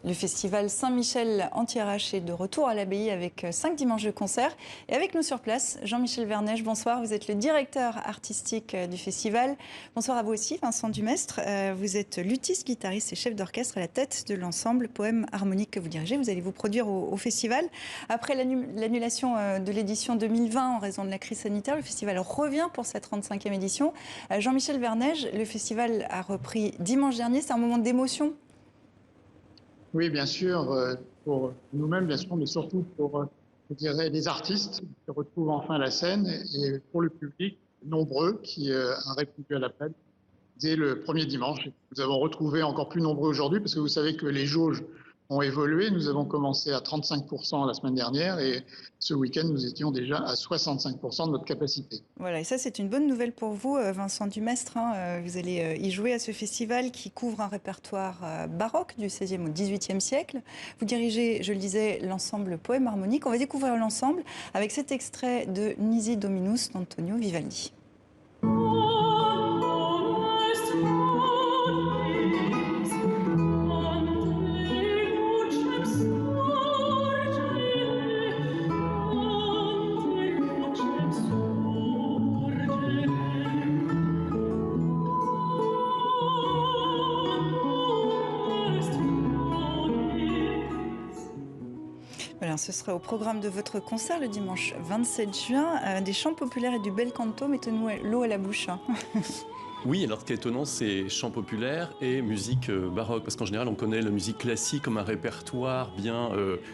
Le festival Saint-Michel Anti-RH est de retour à l'abbaye avec 5 dimanches de concert. Et avec nous sur place, Jean-Michel Verneige, bonsoir. Vous êtes le directeur artistique du festival. Bonsoir à vous aussi, Vincent Dumestre. Vous êtes luthiste, guitariste et chef d'orchestre à la tête de l'ensemble Poème Harmonique que vous dirigez. Vous allez vous produire au festival. Après l'annulation de l'édition 2020 en raison de la crise sanitaire, le festival revient pour sa 35e édition. Jean-Michel Verneige, le festival a repris dimanche dernier. C'est un moment d'émotion? Oui, bien sûr, pour nous-mêmes, bien sûr, mais surtout pour, je dirais, les artistes qui retrouvent enfin la scène et pour le public nombreux qui a répondu à l'appel dès le premier dimanche. Nous avons retrouvé encore plus nombreux aujourd'hui parce que vous savez que les jauges ont évolué. Nous avons commencé à 35% la semaine dernière et ce week-end, nous étions déjà à 65% de notre capacité. Voilà, et ça, c'est une bonne nouvelle pour vous, Vincent Dumestre. Vous allez y jouer à ce festival qui couvre un répertoire baroque du XVIe au XVIIIe siècle. Vous dirigez, je le disais, l'ensemble Poème Harmonique. On va découvrir l'ensemble avec cet extrait de Nisi Dominus d'Antonio Vivaldi. Voilà, ce sera au programme de votre concert le dimanche 27 juin. Des chants populaires et du bel canto, mettez-nous l'eau à la bouche. Oui, alors ce qui est étonnant, c'est chant populaire et musique baroque, parce qu'en général, on connaît la musique classique comme un répertoire bien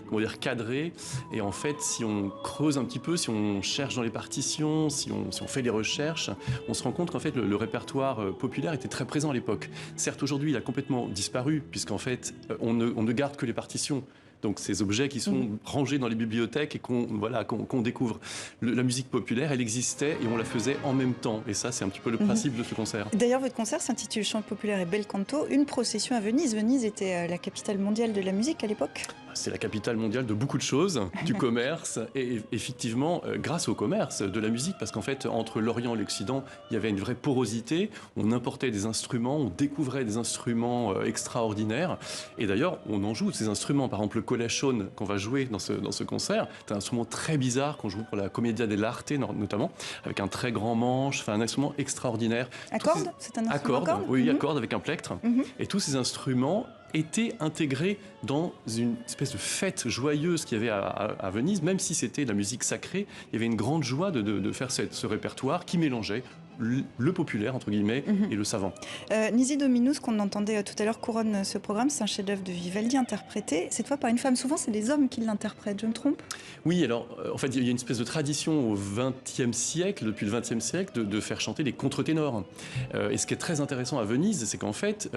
comment dire, cadré. Et en fait, si on creuse un petit peu, si on cherche dans les partitions, si on fait des recherches, on se rend compte qu'en fait, le répertoire populaire était très présent à l'époque. Certes, aujourd'hui, il a complètement disparu, puisqu'en fait, on ne garde que les partitions. Donc ces objets qui sont rangés dans les bibliothèques et qu'on découvre. La musique populaire, elle existait et on la faisait en même temps. Et ça, c'est un petit peu le principe de ce concert. D'ailleurs, votre concert s'intitule Chant populaire et bel canto, une procession à Venise. Venise était la capitale mondiale de la musique à l'époque. C'est la capitale mondiale de beaucoup de choses, du commerce, et effectivement, grâce au commerce de la musique, parce qu'en fait, entre l'Orient et l'Occident, il y avait une vraie porosité, on importait des instruments, on découvrait des instruments extraordinaires, et d'ailleurs, on en joue de ces instruments, par exemple le colachone qu'on va jouer dans ce concert, c'est un instrument très bizarre qu'on joue pour la Commedia dell'arte notamment, avec un très grand manche, enfin un instrument extraordinaire. À cordes? C'est un instrument à cordes? Oui, à cordes avec un plectre, et tous ces instruments étaient intégrés dans une espèce de fête joyeuse qu'il y avait à Venise, même si c'était de la musique sacrée, il y avait une grande joie de faire ce répertoire qui mélangeait le populaire, entre guillemets, et le savant. Nisi Dominus, qu'on entendait tout à l'heure, couronne ce programme. C'est un chef-d'œuvre de Vivaldi interprété, cette fois par une femme. Souvent, c'est les hommes qui l'interprètent, je me trompe? Oui, alors, en fait, il y a une espèce de tradition au XXe siècle, depuis le XXe siècle, de faire chanter des contre-ténors. Et ce qui est très intéressant à Venise, c'est qu'en fait,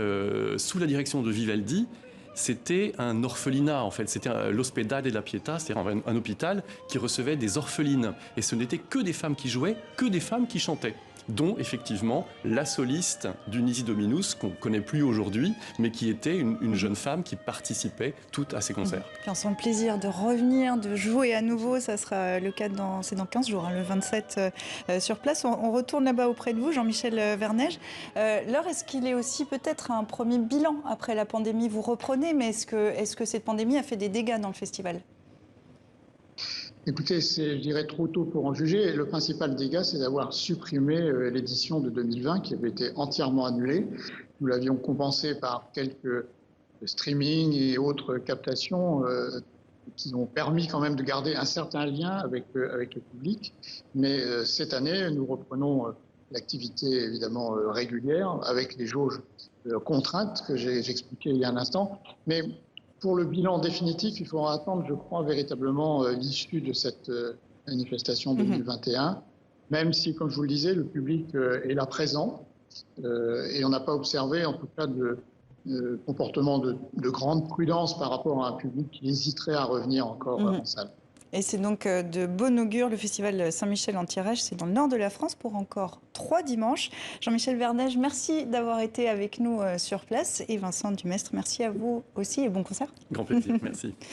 sous la direction de Vivaldi, c'était un orphelinat, en fait. C'était l'Ospedale della Pietà, c'est-à-dire un hôpital qui recevait des orphelines. Et ce n'était que des femmes qui jouaient, que des femmes qui chantaient, dont effectivement la soliste du Nisi Dominus, qu'on ne connaît plus aujourd'hui, mais qui était une jeune femme qui participait toute à ces concerts. Puis on sent le plaisir de revenir, de jouer à nouveau. Ça sera le cas c'est dans 15 jours, hein, le 27 sur place. On retourne là-bas auprès de vous, Jean-Michel Verneige. L'heure, est-ce qu'il est aussi peut-être un premier bilan après la pandémie? Vous reprenez, mais est-ce que cette pandémie a fait des dégâts dans le festival? Écoutez, c'est, je dirais, trop tôt pour en juger. Le principal dégât, c'est d'avoir supprimé l'édition de 2020 qui avait été entièrement annulée. Nous l'avions compensé par quelques streamings et autres captations qui ont permis quand même de garder un certain lien avec le public. Mais cette année, nous reprenons l'activité évidemment régulière avec les jauges contraintes que j'expliquais il y a un instant. Mais pour le bilan définitif, il faudra attendre, je crois, véritablement l'issue de cette manifestation 2021, même si, comme je vous le disais, le public est là présent et on n'a pas observé, en tout cas, de comportement de grande prudence par rapport à un public qui hésiterait à revenir encore en salle. Et c'est donc de bon augure, le festival Saint-Michel Anti-RH, c'est dans le nord de la France pour encore 3 dimanches. Jean-Michel Verneige, merci d'avoir été avec nous sur place. Et Vincent Dumestre, merci à vous aussi et bon concert. Grand plaisir, merci.